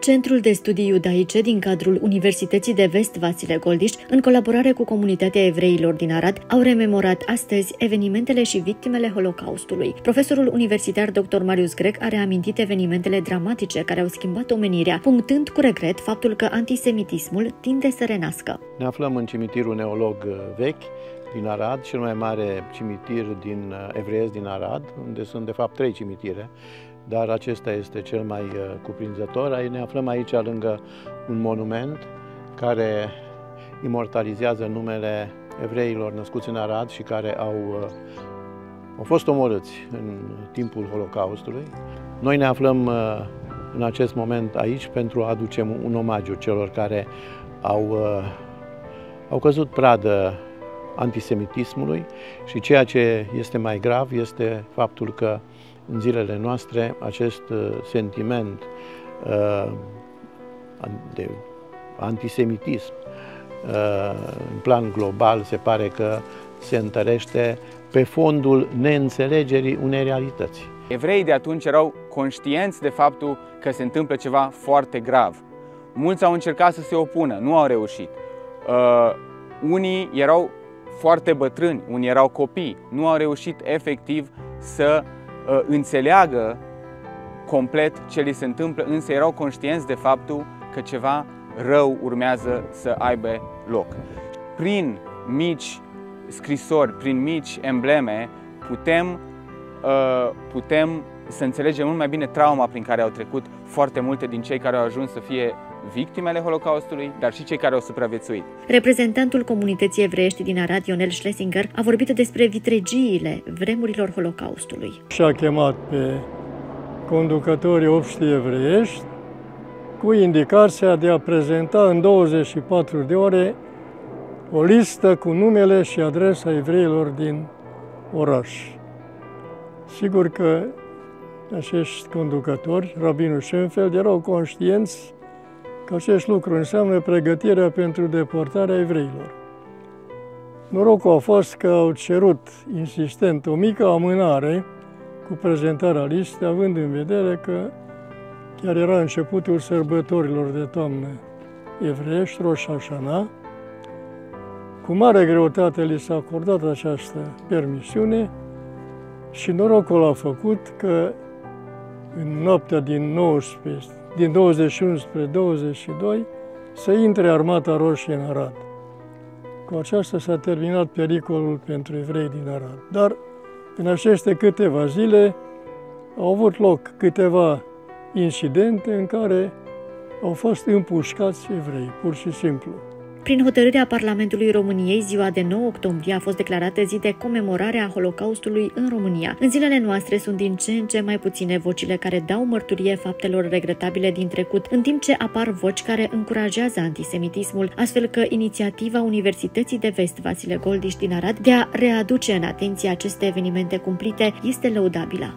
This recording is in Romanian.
Centrul de Studii Iudaice din cadrul Universității de Vest Vasile Goldiș, în colaborare cu comunitatea evreilor din Arad, au rememorat astăzi evenimentele și victimele Holocaustului. Profesorul universitar dr. Marius Grec a reamintit evenimentele dramatice care au schimbat omenirea, punctând cu regret faptul că antisemitismul tinde să renască. Ne aflăm în cimitirul neolog vechi din Arad, cel mai mare cimitir evreiesc din Arad, unde sunt de fapt 3 cimitire, dar acesta este cel mai cuprinzător. Ne aflăm aici lângă un monument care imortalizează numele evreilor născuți în Arad și care au fost omorâți în timpul Holocaustului. Noi ne aflăm în acest moment aici pentru a aduce un omagiu celor care au căzut pradă antisemitismului și ceea ce este mai grav este faptul că în zilele noastre acest sentiment de antisemitism în plan global se pare că se întărește pe fondul neînțelegerii unei realități. Evreii de atunci erau conștienți de faptul că se întâmplă ceva foarte grav. Mulți au încercat să se opună, nu au reușit. Unii erau foarte bătrâni, unii erau copii, nu au reușit efectiv să înțeleagă complet ce li se întâmplă, însă erau conștienți de faptul că ceva rău urmează să aibă loc. Prin mici scrisori, prin mici embleme, putem să înțelegem mult mai bine trauma prin care au trecut foarte multe din cei care au ajuns să fie victimele Holocaustului, dar și cei care au supraviețuit. Reprezentantul comunității evreiești din Arad, Ionel Schlesinger, a vorbit despre vitregiile vremurilor Holocaustului. Și-a chemat pe conducătorii obștii evreiești cu indicația de a prezenta în 24 de ore o listă cu numele și adresa evreilor din oraș. Sigur că acești conducători, rabinul Schoenfeld, erau conștienți că acest lucru înseamnă pregătirea pentru deportarea evreilor. Norocul a fost că au cerut insistent o mică amânare cu prezentarea listei, având în vedere că chiar era începutul sărbătorilor de toamnă evreiești, Rosh Hashanah. Cu mare greutate li s-a acordat această permisiune și norocul a făcut că în noaptea din 21 spre 22 să intre armata roșie în Arad. Cu aceasta s-a terminat pericolul pentru evrei din Arad. Dar în aceste câteva zile au avut loc câteva incidente în care au fost împușcați evrei, pur și simplu. Prin hotărârea Parlamentului României, ziua de 9 octombrie a fost declarată zi de comemorare a Holocaustului în România. În zilele noastre sunt din ce în ce mai puține vocile care dau mărturie faptelor regretabile din trecut, în timp ce apar voci care încurajează antisemitismul, astfel că inițiativa Universității de Vest Vasile Goldiș din Arad de a readuce în atenție aceste evenimente cumplite este lăudabilă.